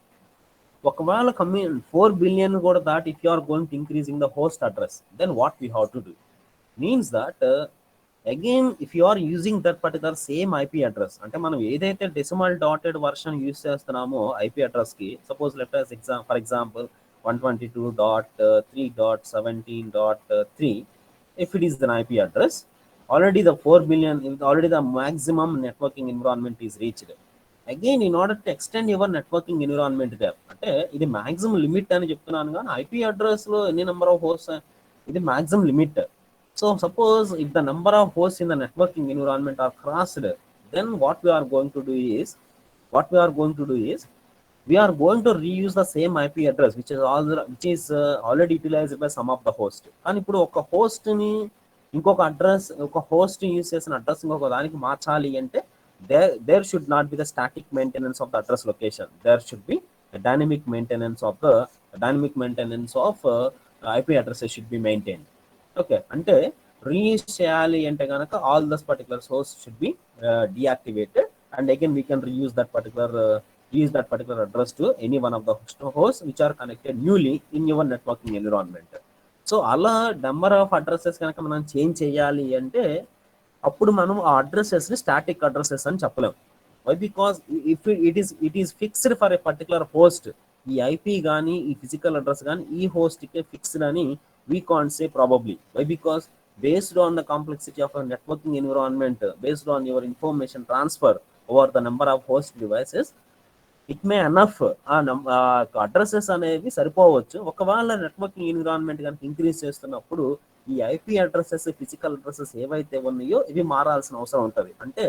ఒకవేళ 4 బిలియన్ కూడా దాట్ if you are going to increasing the host address, then what we have to do means that again if you are using that particular same IP address, అంటే మనం ఏదైతే డెసిమల్ డాటెడ్ వర్షన్ యూజ్ చేస్తున్నామో IP అడ్రస్కి, suppose let us for example 122.3.17.3, if it is an IP address, already the 4 billion, already the maximum networking environment is reached. Again, in order to extend your networking environment there, అంటే ఇది maximum limit అని చెప్తున్నాను, కానీ IP address లో ఎన్ని number of host, ఇది maximum limit. So suppose if the number of hosts in the networking environment are crossed, then what we are going to do is we are going to reuse the same IP address which is already utilized by some of the host. కానీ ఇప్పుడు ఒక హోస్ట్ని ఇంకొక address, ఒక host use చేసిన address ఇంకొక దానికి మార్చాలి అంటే there should not be the static maintenance of the address location. There should be a dynamic maintenance of IP addresses should be maintained. Okay, అంటే రీయూజ్ చేయాలి అంటే కనుక all those particular hosts should be deactivated, and again we can reuse that particular address to any one of the hosts which are connected newly in your networking environment. So అలా number of addresses కనుక మనం change చేయాలి అంటే అప్పుడు మనం ఆ అడ్రసెస్ని static addresses అని చెప్పలేం. Why? Because if it is fixed for a particular host, ఈ ఐపీ కానీ ఈ ఫిజికల్ అడ్రస్ కానీ ఈ హోస్ట్కే ఫిక్స్డ్ అని we can't say probably. Why? Because based on the complexity of a networking environment, based on your information transfer over the number of host devices, it may enough addresses అనేవి సరిపోవచ్చు. ఒకవేళ networking environment కనుక increase చేస్తున్నప్పుడు ఈ IP addresses, physical addresses ఏవైతే ఉన్నాయో ఇవి మారాల్సిన అవసరం ఉంటుంది. అంటే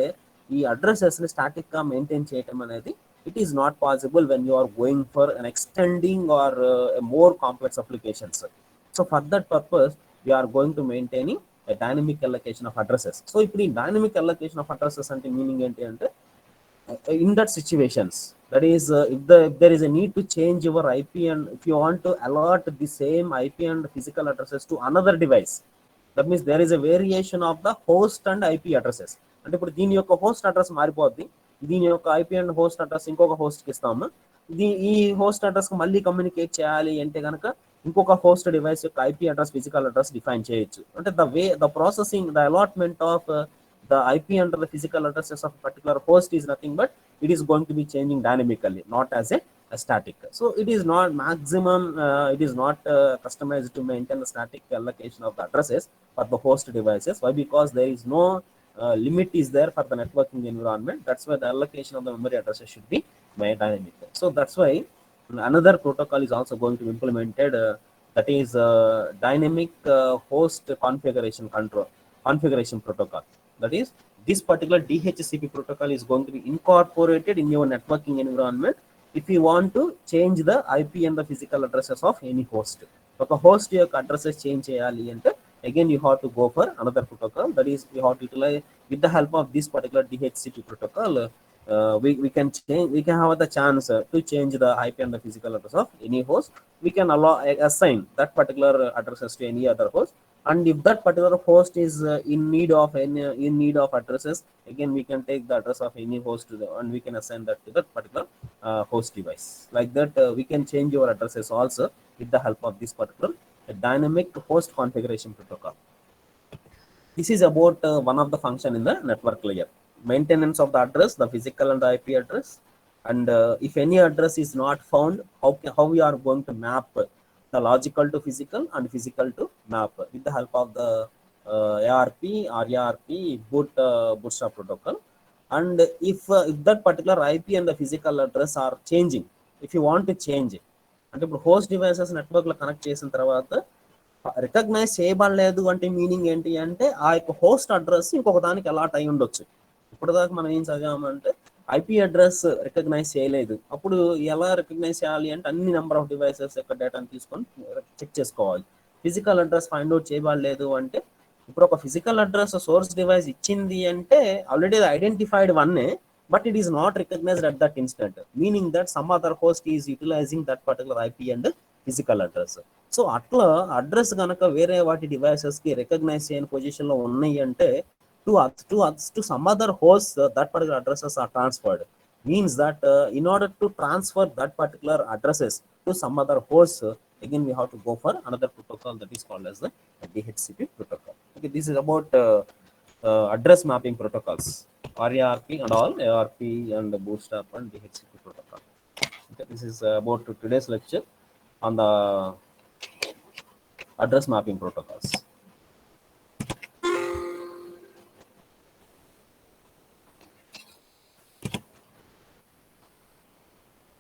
ఈ అడ్రసెస్ని స్టాటిక్గా మెయింటైన్ చేయడం అనేది it is not possible when you are going for an extending or more complex applications. So for that purpose we are going to maintaining a dynamic allocation of addresses. So ఇప్పుడు ఈ dynamic allocation of addresses అంటే meaning ఏంటి అంటే, in that situations, that is if there is a need to change your IP and if you want to allot the same IP and physical addresses to another device, that means there is a variation of the host and IP addresses. అంటే ఇప్పుడు దీని యొక్క host address మారిపోద్ది, దీని యొక్క IP and host address ఇంకొక హోస్ట్కి ఇస్తాము, ఈ హోస్ట్ అడ్రస్కి మళ్ళీ కమ్యూనికేట్ చేయాలి అంటే కనుక ఇంకొక హోస్ట్ డివైస్ యొక్క IP address, physical address define చేయొచ్చు. అంటే the processing, the allotment of the IP and the physical addresses of a particular host is nothing but it is going to be changing dynamically, not as a static. So it is not maximum, it is not customized to maintain the static allocation of the addresses for the host devices. Why? Because there is no limit is there for the networking environment. That's why the allocation of the memory addresses should be made dynamic. So that's why another protocol is also going to be implemented, that is dynamic host configuration protocol. That is, this particular DHCP protocol is going to be incorporated in your networking environment if you want to change the IP and the physical addresses of any host. ఒక host యొక్క addresses change చేయాలి అంటే again you have to go for another protocol. That is, we have to utilize with the help of this particular DHCP protocol. We can change, we can have the chance to change the IP and the physical address of any host. We can allow assign that particular addresses to any other host, and if that particular host is in need of addresses, again we can take the address of any host and we can assign that to that particular host device. Like that, we can change your addresses also with the help of this particular dynamic host configuration protocol. This is about one of the function in the network layer. Maintenance of the address, the physical and the IP address. And if any address is not found, how we are going to map the logical to physical and physical to map with the help of the ARP, RARP, Bootstrap Protocol. And if that particular IP and the physical address are changing, if you want to change it, అంటే ఇప్పుడు host devices నెట్వర్క్లో connect చేసిన తర్వాత recognise చేయబడలేదు అంటే meaning ఏంటి అంటే ఆ యొక్క హోస్ట్ అడ్రస్ ఇంకొక దానికి అలాట్ అయి ఉండొచ్చు. ఇప్పుడు దాకా మనం ఏం చదివామంటే ఐపీ అడ్రస్ రికగ్నైజ్ చేయలేదు, అప్పుడు ఎలా రికగ్నైజ్ చేయాలి అంటే అన్ని నెంబర్ ఆఫ్ డివైసెస్ యొక్క డేటాను తీసుకొని చెక్ చేసుకోవాలి. ఫిజికల్ అడ్రస్ ఫైండ్ అవుట్ చేయబడలేదు అంటే ఇప్పుడు ఒక ఫిజికల్ అడ్రస్ సోర్స్ డివైస్ ఇచ్చింది అంటే ఆల్రెడీ ఐడెంటిఫైడ్ వన్నే, but it is not recognized at that instant, meaning that some other host is utilizing that particular IP and physical address. So అట్లా address కనుక వేరే వాటి డివైసెస్కి రికగ్నైజ్ చేయని పొజిషన్లో ఉన్నాయి అంటే to some other host, that particular addresses are transferred. Means that in order to transfer that particular addresses to some other host, again we have to go for another protocol that is called as the DHCP protocol. Okay, this is about address mapping protocols, RARP and all, ARP and the Bootstrap and DHCP protocol. Okay, this is about today's lecture on the address mapping protocols.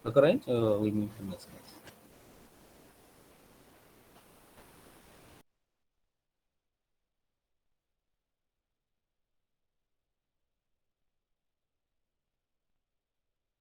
Okay, right? We need to discuss.